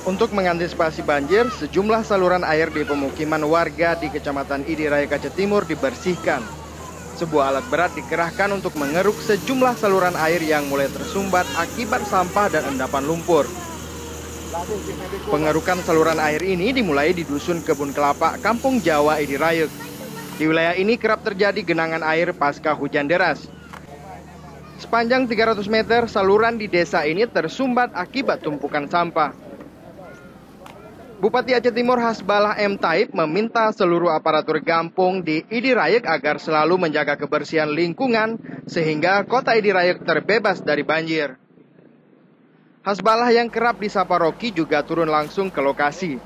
Untuk mengantisipasi banjir, sejumlah saluran air di pemukiman warga di Kecamatan Idi Raya Aceh Timur dibersihkan. Sebuah alat berat dikerahkan untuk mengeruk sejumlah saluran air yang mulai tersumbat akibat sampah dan endapan lumpur. Pengerukan saluran air ini dimulai di Dusun Kebun Kelapa, Kampung Jawa Idi Raya. Di wilayah ini kerap terjadi genangan air pasca hujan deras. Sepanjang 300 meter, saluran di desa ini tersumbat akibat tumpukan sampah. Bupati Aceh Timur Hasbalah M. Taib meminta seluruh aparatur kampung di Idi Raya agar selalu menjaga kebersihan lingkungan sehingga kota Idi Raya terbebas dari banjir. Hasbalah yang kerap disapa Rocky juga turun langsung ke lokasi.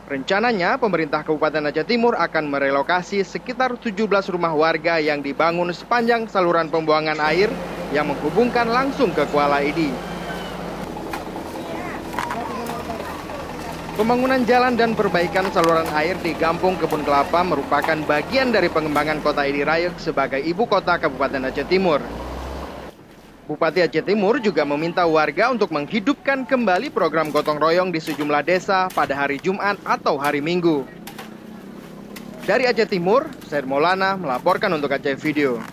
Rencananya pemerintah Kabupaten Aceh Timur akan merelokasi sekitar 17 rumah warga yang dibangun sepanjang saluran pembuangan air yang menghubungkan langsung ke Kuala Idi. Pembangunan jalan dan perbaikan saluran air di Kampung Kebun Kelapa merupakan bagian dari pengembangan kota Idi Raya sebagai ibu kota Kabupaten Aceh Timur. Bupati Aceh Timur juga meminta warga untuk menghidupkan kembali program gotong royong di sejumlah desa pada hari Jumat atau hari Minggu. Dari Aceh Timur, Said Maulana melaporkan untuk Aceh Video.